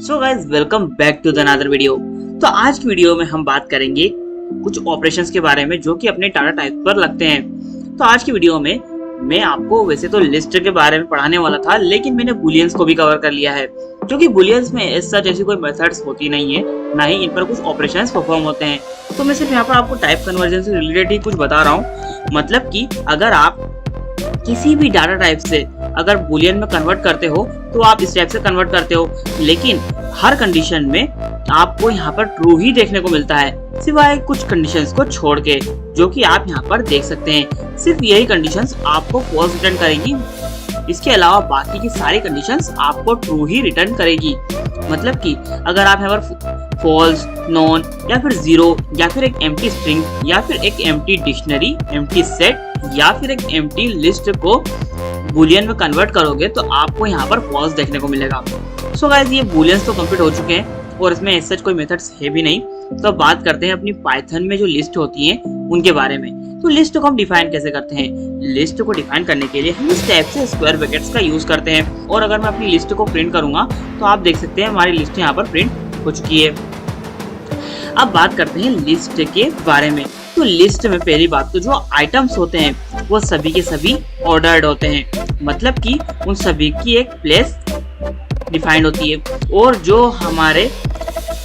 So guys welcome back to the another video. तो आज की वीडियो में हम बात करेंगे कुछ ऑपरेशंस के बारे में जो कि अपने डाटा टाइप पर लगते हैं। तो आज की वीडियो में मैं आपको वैसे तो लिस्ट के बारे में पढ़ाने वाला था, लेकिन मैंने बुलियंस को भी कवर कर लिया है, क्योंकि बुलियंस में ऐसी कोई मेथड्स होती नहीं है, ना ही इन पर कुछ ऑपरेशंस परफॉर्म होते हैं। तो मैं सिर्फ यहाँ पर आपको टाइप कन्वर्जन से रिलेटेड ही कुछ बता रहा हूँ। मतलब कि अगर आप किसी भी डाटा टाइप से अगर बुलियन में कन्वर्ट करते हो तो आप इस टाइप से कन्वर्ट करते हो, लेकिन हर कंडीशन में आपको यहाँ पर ट्रू ही देखने को मिलता है, सिवाय कुछ कंडीशंस को छोड़ के, जो कि आप यहाँ पर देख सकते हैं। सिर्फ यही कंडीशंस आपको फॉल्स रिटर्न करेगी, इसके अलावा बाकी की सारी कंडीशंस आपको ट्रू ही रिटर्न करेगी। मतलब कि अगर आप यहाँ पर फॉल्स, नॉन या फिर जीरो या फिर एक एम्प्टी स्ट्रिंग या फिर एक एम्प्टी डिक्शनरी, एम्प्टी सेट या फिर एक एम्प्टी लिस्ट को बुलियन में कन्वर्ट करोगे तो आपको यहाँ पर फॉल्स देखने को मिलेगा। सो गाइस, ये बुलियंस तो कंप्लीट हो चुके हैं और इसमें ऐसा कोई मेथड्स है भी नहीं। तो अब बात करते हैं अपनी पाइथन में जो लिस्ट होती है उनके बारे में। तो लिस्ट को हम डिफाइन कैसे करते हैं? लिस्ट को डिफाइन करने के लिए हम इस टाइप से स्क्वायर ब्रैकेट्स का यूज करते हैं। और अगर मैं अपनी लिस्ट को प्रिंट करूंगा तो आप देख सकते हैं हमारी लिस्ट यहाँ पर प्रिंट हो चुकी है। अब बात करते हैं लिस्ट के बारे में। तो लिस्ट में पहली बात तो जो आइटम्स होते हैं वो सभी के सभी ऑर्डर्ड होते हैं, मतलब कि उन सभी की एक प्लेस डिफाइंड होती है। और जो हमारे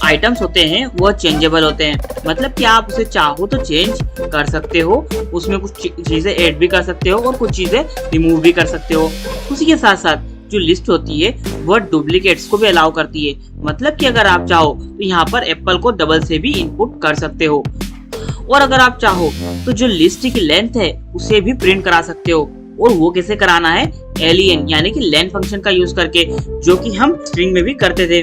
आइटम्स होते हैं वो चेंजेबल होते हैं, मतलब कि आप उसे चाहो तो चेंज कर सकते हो, उसमें कुछ चीजें ऐड भी कर सकते हो और कुछ चीजें रिमूव भी कर सकते हो। उसी के साथ साथ जो लिस्ट होती है वह डुप्लीकेट्स को भी अलाउ करती है, मतलब कि अगर आप चाहो तो यहाँ पर एप्पल को डबल से भी इनपुट कर सकते हो। और अगर आप चाहो तो जो लिस्ट की लेंथ है उसे भी प्रिंट करा सकते हो। और वो कैसे कराना है? एलियन यानी कि लेंथ फंक्शन का यूज करके, जो कि हम स्ट्रिंग में भी करते थे।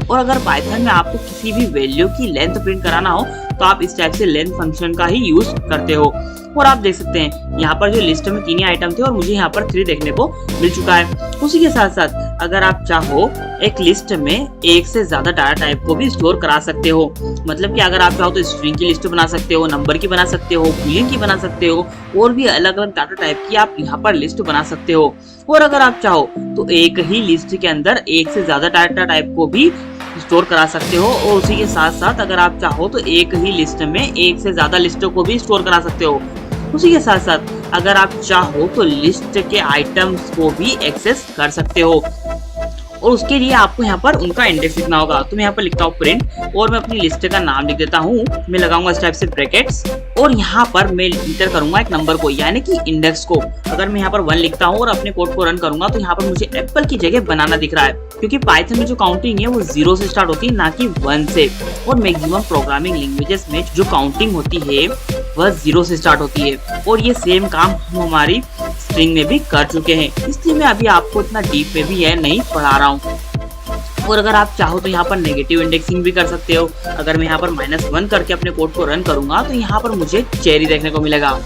और अगर पाइथन में आपको किसी भी वैल्यू की लेंथ प्रिंट कराना हो तो आप इस टाइप से लेंथ फंक्शन का ही यूज करते हो। और आप देख सकते हैं यहाँ पर जो लिस्ट में 3 ही आइटम थे और मुझे यहाँ पर 3 देखने को मिल चुका है। उसी के साथ साथ अगर आप चाहो एक लिस्ट में एक से ज्यादा डाटा टाइप को भी स्टोर करा सकते हो, मतलब कि अगर आप चाहो तो स्ट्रिंग की लिस्ट बना सकते हो, नंबर की बना सकते हो, बुलियन की बना सकते हो, और भी अलग अलग डाटा टाइप की आप यहाँ पर लिस्ट बना सकते हो। और अगर आप चाहो तो एक ही लिस्ट के अंदर एक से ज्यादा डाटा टाइप को भी स्टोर करा सकते हो। और उसी के साथ साथ अगर आप चाहो तो एक ही लिस्ट में एक से ज्यादा लिस्टों को भी स्टोर करा सकते हो। उसी के साथ साथ अगर आप चाहो तो लिस्ट के आइटम्स को भी एक्सेस कर सकते हो। और उसके लिए आपको यहाँ पर उनका इंडेक्स लिखना होगा। तो मैं यहाँ पर लिखता हूँ प्रिंट और मैं अपनी लिस्ट का नाम लिख देता हूँ। मैं लगाऊंगा इस टाइप से ब्रैकेट्स और यहाँ पर मैं इंटर करूंगा एक नंबर को, यानी कि इंडेक्स को। अगर मैं यहाँ पर 1 लिखता हूँ और अपने कोड को रन करूंगा तो यहाँ पर मुझे एप्पल की जगह बनाना दिख रहा है, क्योंकि पाइथन में जो काउंटिंग है वो 0 से स्टार्ट होती है, ना कि 1 से। और मैक्सिमम प्रोग्रामिंग लैंग्वेजेस में जो काउंटिंग होती है वह 0 से स्टार्ट होती है। और ये सेम काम हम हमारी स्ट्रिंग में भी कर चुके हैं, इसलिए मैं अभी आपको इतना डीप में भी है नहीं पढ़ा रहा हूँ। और अगर आप चाहो तो यहाँ पर नेगेटिव इंडेक्सिंग भी कर सकते हो। अगर मैं यहाँ पर -1 करके अपने कोड को रन करूंगा तो यहाँ पर मुझे चेरी देखने को मिलेगा।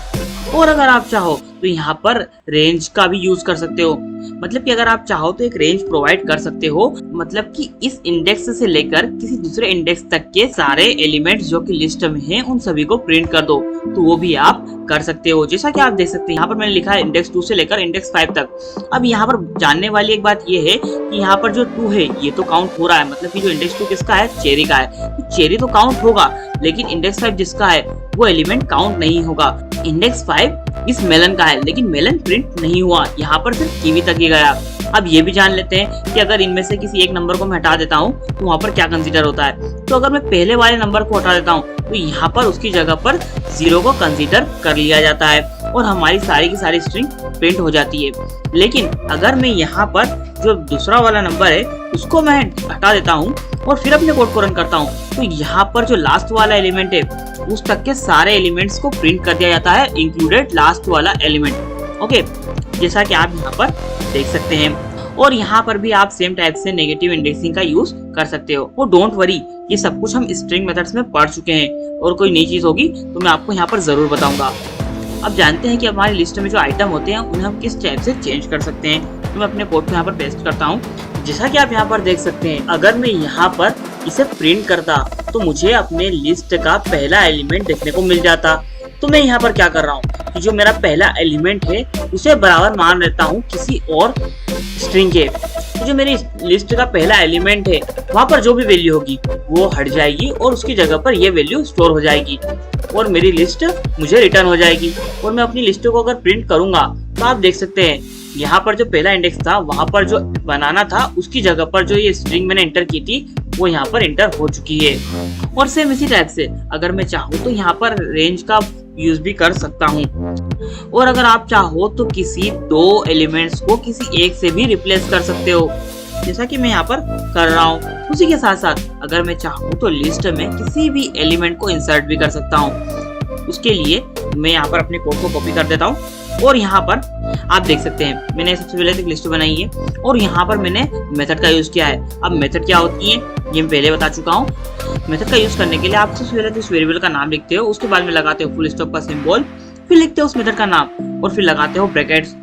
और अगर आप चाहो तो यहाँ पर रेंज का भी यूज कर सकते हो, मतलब कि अगर आप चाहो तो एक रेंज प्रोवाइड कर सकते हो, मतलब कि इस इंडेक्स से लेकर किसी दूसरे इंडेक्स तक के सारे एलिमेंट्स जो कि लिस्ट में हैं उन सभी को प्रिंट कर दो, तो वो भी आप कर सकते हो। जैसा कि आप देख सकते हैं यहाँ पर मैंने लिखा है इंडेक्स 2 से लेकर इंडेक्स 5 तक। अब यहाँ पर जानने वाली एक बात ये है कि यहाँ पर जो 2 है ये तो काउंट हो रहा है, मतलब कि जो इंडेक्स 2 किसका है? चेरी का है, तो चेरी तो काउंट होगा, लेकिन इंडेक्स 5 जिसका है वो एलिमेंट काउंट नहीं होगा। इंडेक्स 5 इस मेलन का है, लेकिन मेलन प्रिंट नहीं हुआ, यहाँ पर सिर्फ कीवी तक ही गया। अब ये भी जान लेते हैं कि अगर इनमें से किसी एक नंबर को मैं हटा देता हूँ तो वहाँ पर क्या कंसीडर होता है। तो अगर मैं पहले वाले नंबर को हटा देता हूँ तो यहाँ पर उसकी जगह पर 0 को कंसीडर कर लिया जाता है और हमारी सारी की सारी स्ट्रिंग प्रिंट हो जाती है। लेकिन अगर मैं यहाँ पर जो दूसरा वाला नंबर है उसको मैं हटा देता हूँ और फिर अपने कोड को रन करता हूँ तो यहाँ पर जो लास्ट वाला एलिमेंट है उस तक के सारे एलिमेंट्स को प्रिंट कर दिया जाता है, इंक्लूडेड लास्ट वाला एलिमेंट। ओके, जैसा कि आप यहाँ पर देख सकते हैं। और यहाँ पर भी आप सेम टाइप से नेगेटिव इंडेक्सिंग का यूज कर सकते हो। और डोंट वरी, ये सब कुछ हम स्ट्रिंग मेथड्स में पढ़ चुके हैं, और कोई नई चीज होगी तो मैं आपको यहाँ पर जरूर बताऊंगा। अब जानते हैं कि हमारी लिस्ट में जो आइटम होते हैं उन्हें हम किस टाइप से चेंज कर सकते हैं। तो मैं अपने कोड को यहाँ पर पेस्ट करता हूँ। जैसा कि आप यहाँ पर देख सकते हैं, अगर मैं यहाँ पर इसे प्रिंट करता तो मुझे अपने लिस्ट का पहला एलिमेंट देखने को मिल जाता। तो मैं यहाँ पर क्या कर रहा हूँ कि जो मेरा पहला एलिमेंट है उसे बराबर मान लेता हूँ किसी और स्ट्रिंग के। तो जो मेरी लिस्ट का पहला एलिमेंट है वहाँ पर जो भी वैल्यू होगी वो हट जाएगी और उसकी जगह पर ये वैल्यू स्टोर हो जाएगी और मेरी लिस्ट मुझे रिटर्न हो जाएगी। और मैं अपनी लिस्ट को अगर प्रिंट करूंगा तो आप देख सकते हैं यहाँ पर जो पहला इंडेक्स था वहाँ पर जो बनाना था उसकी जगह पर जो ये स्ट्रिंग मैंने एंटर की थी वो यहाँ पर एंटर हो चुकी है। और सेम इसी टाइप से अगर मैं चाहूँ तो यहाँ पर रेंज का यूज भी कर सकता हूँ। और अगर आप चाहो तो किसी दो एलिमेंट्स को किसी एक से भी रिप्लेस कर सकते हो, जैसा कि मैं यहाँ पर कर रहा हूँ। उसी के साथ साथ अगर मैं चाहूँ तो लिस्ट में किसी भी एलिमेंट को इंसर्ट भी कर सकता हूँ। उसके लिए मैं यहाँ पर अपने कोड को कॉपी कर देता हूँ और यहाँ पर आप देख सकते हैं मैंने सबसे पहले एक लिस्ट बनाई है और यहाँ पर मैंने मेथड का यूज किया है। अब मेथड क्या होती है ये मैं पहले बता चुका हूँ। मेथड का यूज करने के लिए आप सबसे पहले उस वेरिएबल का नाम लिखते हो, उसके बाद में लगाते हो फुल स्टॉप का सिंबल, फिर लिखते हो उस मेथड का नाम और फिर लगाते हो ब्रैकेट्स।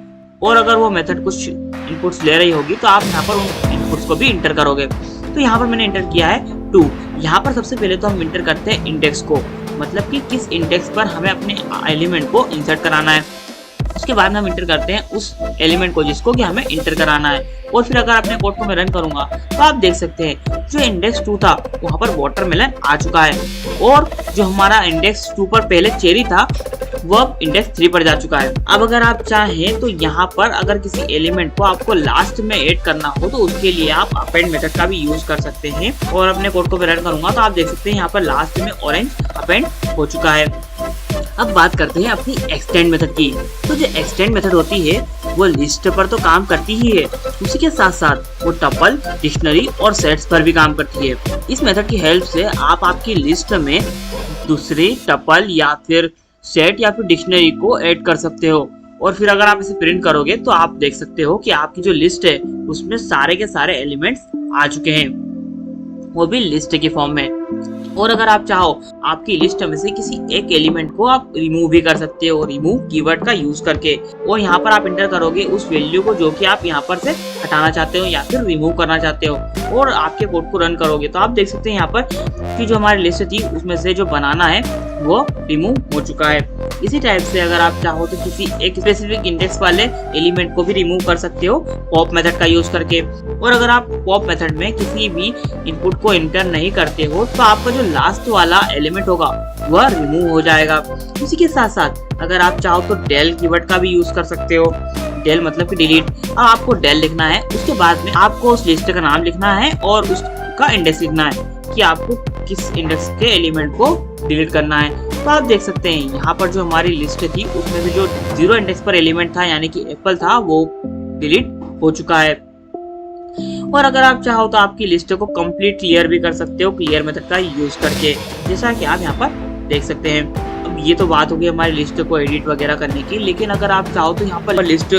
और अगर वो मेथड कुछ इनपुट्स ले रही होगी तो आप यहाँ पर उन इनपुट्स को भी इंटर करोगे। तो यहाँ पर मैंने इंटर किया है 2। यहाँ पर सबसे पहले तो हम इंटर करते हैं इंडेक्स को, मतलब कि किस इंडेक्स पर हमें अपने एलिमेंट को इंसर्ट कराना है। उसके बाद हम इंटर करते हैं उस एलिमेंट को जिसको कि हमें इंटर कराना है। और फिर अगर अपने कोड को मैं रन करूंगा तो आप देख सकते हैं जो इंडेक्स 2 था वहां पर वाटरमेलन आ चुका है और जो हमारा इंडेक्स 2 पर पहले चेरी था वह इंडेक्स 3 पर जा चुका है। अब अगर आप चाहें तो यहाँ पर अगर किसी एलिमेंट को आपको लास्ट में ऐड करना हो तो उसके लिए आप अपेंड मेथड का भी यूज कर सकते हैं। और अपने कोड को मैं रन करूंगा तो आप देख सकते हैं यहाँ पर लास्ट में ऑरेंज अपेंड हो चुका है। अब बात करते हैं अपनी एक्सटेंड मेथड की। तो जो एक्सटेंड मेथड होती है वो लिस्ट पर तो काम करती ही है, उसी के साथ साथ वो टपल, डिक्शनरी और सेट्स पर भी काम करती है। इस मेथड की हेल्प से आप आपकी लिस्ट में दूसरे टपल या फिर सेट या फिर डिक्शनरी को ऐड कर सकते हो। और फिर अगर आप इसे प्रिंट करोगे तो आप देख सकते हो कि आपकी जो लिस्ट है उसमें सारे के सारे एलिमेंट्स आ चुके हैं, वो भी लिस्ट के फॉर्म में। और अगर आप चाहो आपकी लिस्ट में से किसी एक एलिमेंट को आप रिमूव भी कर सकते हो, रिमूव कीवर्ड का यूज करके। और यहाँ पर आप इंटर करोगे उस वैल्यू को जो कि आप यहाँ पर से हटाना चाहते हो या फिर रिमूव करना चाहते हो और आपके कोड को रन करोगे तो आप देख सकते हैं यहाँ पर कि जो हमारी लिस्ट थी उसमें से जो बनाना है वो रिमूव हो चुका है। इसी टाइप से अगर आप चाहो तो किसी एक स्पेसिफिक इंडेक्स वाले एलिमेंट को भी रिमूव कर सकते हो पॉप मेथड का यूज करके। और अगर आप पॉप मेथड में किसी भी इनपुट को इंटर नहीं करते हो तो आपका जो लास्ट वाला एलिमेंट होगा वह रिमूव हो जाएगा। उसी के साथ साथ अगर आप चाहो तो डेल कीवर्ड का भी यूज कर सकते हो। डेल मतलब कि डिलीट। अब आपको डेल लिखना है, उसके बाद में आपको उस लिस्ट का नाम लिखना है और उसका इंडेक्स लिखना है कि आपको किस इंडेक्स के एलिमेंट को डिलीट करना है। तो आप देख सकते हैं यहाँ पर जो हमारी लिस्ट थी उसमें से जो 0 इंडेक्स पर एलिमेंट था यानी कि एप्पल था वो डिलीट हो चुका है। और अगर आप चाहो तो आपकी लिस्ट को कंप्लीट क्लियर भी कर सकते हो क्लियर मेथड का यूज करके, जैसा कि आप यहाँ पर देख सकते हैं। अब ये तो बात होगी हमारी लिस्ट को एडिट वगैरह करने की, लेकिन अगर आप चाहो तो यहाँ पर लिस्ट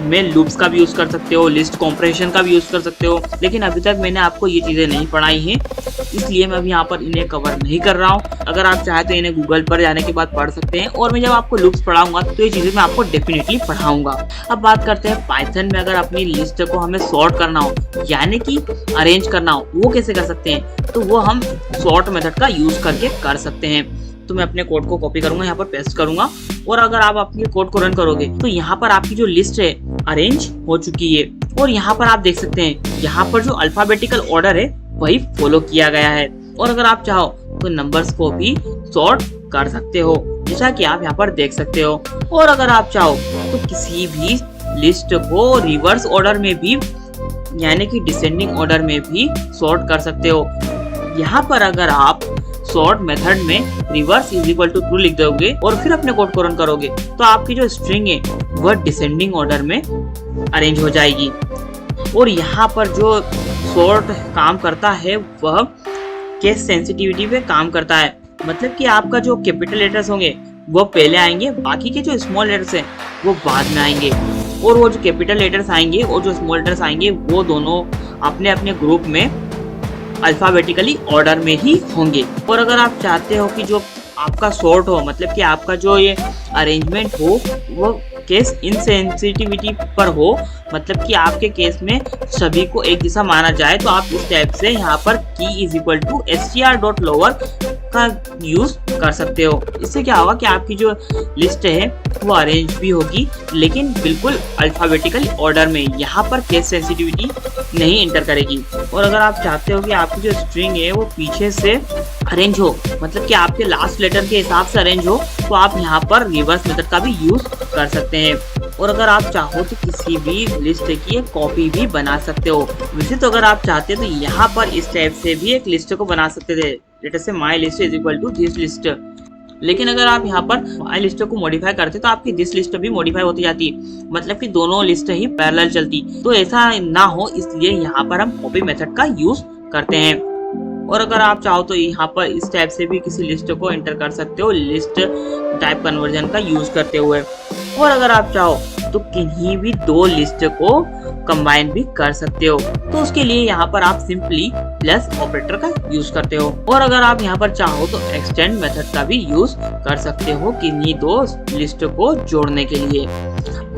में लूप्स का भी यूज कर सकते हो, लिस्ट कॉम्प्रेशन का भी यूज कर सकते हो। लेकिन अभी तक मैंने आपको ये चीजें नहीं पढ़ाई हैं, इसलिए मैं अभी यहाँ पर इन्हें कवर नहीं कर रहा हूँ। अगर आप चाहे तो इन्हें गूगल पर जाने के बाद पढ़ सकते हैं और मैं जब आपको लूप्स पढ़ाऊंगा तो ये चीजें मैं आपको डेफिनेटली पढ़ाऊंगा। अब बात करते हैं पाइथन में अगर अपनी लिस्ट को हमें सॉर्ट करना हो यानी कि अरेंज करना हो वो कैसे कर सकते हैं, तो वो हम सॉर्ट मेथड का यूज करके कर सकते हैं। तो मैं अपने कोड को कॉपी करूंगा, यहाँ पर पेस्ट करूंगा और अगर आप अपने कोड को रन करोगे तो यहाँ पर आपकी जो लिस्ट है अरेंज हो चुकी है। और यहाँ पर आप देख सकते हैं यहाँ पर जो अल्फाबेटिकल ऑर्डर है वही फॉलो किया गया है। और अगर आप चाहो तो नंबर्स को भी सॉर्ट कर सकते हो, जैसा कि आप यहाँ पर देख सकते हो। और अगर आप चाहो तो किसी भी लिस्ट को रिवर्स ऑर्डर में भी यानी कि डिसेंडिंग ऑर्डर में भी सॉर्ट कर सकते हो। यहाँ पर अगर आप सॉर्ट मेथड में reverse is equal to true लिख दोगे और फिर अपने कोड को रन करोगे तो आपकी जो स्ट्रिंग है वह डिसेंडिंग ऑर्डर में अरेंज हो जाएगी। और यहाँ पर जो सॉर्ट काम करता है वह केस सेंसिटिविटी पे काम करता है, मतलब कि आपका जो कैपिटल लेटर्स होंगे वो पहले आएंगे, बाकी के जो स्मॉल लेटर्स हैं वो बाद में आएंगे। और वो जो कैपिटल लेटर्स आएंगे और जो स्मॉल लेटर्स आएंगे वो दोनों अपने अपने ग्रुप में अल्फाबेटिकली ऑर्डर में ही होंगे। और अगर आप चाहते हो कि जो आपका सॉर्ट हो मतलब कि आपका जो ये अरेंजमेंट हो वो केस इनसेंसिटिविटी पर हो, मतलब कि आपके केस में सभी को एक जैसा माना जाए, तो आप इस टाइप से यहाँ पर की इज इक्वल टू str.lower का यूज कर सकते हो। इससे क्या होगा कि आपकी जो लिस्ट है वो अरेंज भी होगी, लेकिन बिल्कुल अल्फाबेटिकल ऑर्डर में। यहाँ पर केस सेंसिटिविटी नहीं इंटर करेगी। और अगर आप चाहते हो कि आपकी जो स्ट्रिंग है वो पीछे से अरेंज हो, मतलब कि आपके लास्ट लेटर के हिसाब से अरेंज हो, तो आप यहाँ पर रिवर्स मेथड का भी यूज कर सकते हैं। और अगर आप चाहो तो किसी भी लिस्ट की एक कॉपी भी बना सकते हो। वैसे तो अगर आप चाहते हो तो यहाँ पर इस टाइप से भी एक लिस्ट को बना सकते थे, लेटर से my list is equal to this list. लेकिन अगर आप यहाँ पर माई लिस्ट को मॉडिफाई करते तो आपकी दिस लिस्ट भी मॉडिफाई होती जाती, मतलब कि दोनों लिस्ट ही पैरेलल चलती। तो ऐसा ना हो, इसलिए यहाँ पर हम कॉपी मेथड का यूज करते हैं। और अगर आप चाहो तो यहाँ पर इस टाइप से भी किसी लिस्ट को एंटर कर सकते हो, लिस्ट टाइप कन्वर्जन का यूज करते हुए। और अगर आप चाहो तो किन्हीं भी दो लिस्ट को कंबाइन भी कर सकते हो, तो उसके लिए यहाँ पर आप सिंपली प्लस ऑपरेटर का यूज करते हो। और अगर आप यहाँ पर चाहो तो एक्सटेंड मेथड का भी यूज कर सकते हो किन्हीं दो लिस्ट को जोड़ने के लिए।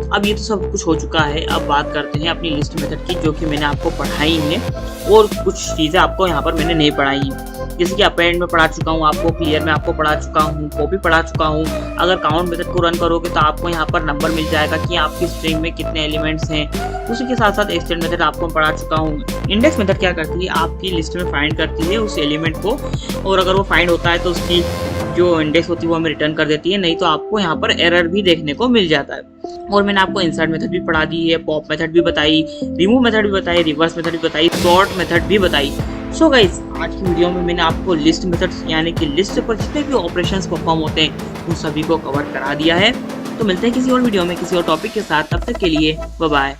अब ये तो सब कुछ हो चुका है, अब बात करते हैं अपनी लिस्ट मेथड की, जो कि मैंने आपको पढ़ाई है और कुछ चीजें आपको यहाँ पर मैंने नहीं पढ़ाई है। जैसे कि अपेंड में पढ़ा चुका हूँ आपको, क्लियर में आपको पढ़ा चुका हूँ, कॉपी पढ़ा चुका हूँ। अगर काउंट मेथड को रन करोगे तो आपको यहाँ पर नंबर मिल जाएगा कि आपकी स्ट्रिंग में कितने एलिमेंट्स हैं। उसी के साथ साथ एक्सटेंड मेथड आपको पढ़ा चुका हूँ। इंडेक्स मेथड क्या करती है, आपकी लिस्ट में फाइंड करती है उस एलिमेंट को, और अगर वो फाइंड होता है तो उसकी जो इंडेक्स होती है वो हमें रिटर्न कर देती है, नहीं तो आपको यहाँ पर एरर भी देखने को मिल जाता है। और मैंने आपको इंसर्ट मेथड भी पढ़ा दी है, पॉप मेथड भी बताई, रिमूव मेथड भी बताई, रिवर्स मेथड भी बताई, सॉर्ट मेथड भी बताई। सो गाइस, आज की वीडियो में मैंने आपको लिस्ट मेथड यानी कि लिस्ट पर जितने भी ऑपरेशंस परफॉर्म होते हैं उन सभी को कवर करा दिया है। तो मिलते हैं किसी और वीडियो में किसी और टॉपिक के साथ, तब तक के लिए बाय बाय।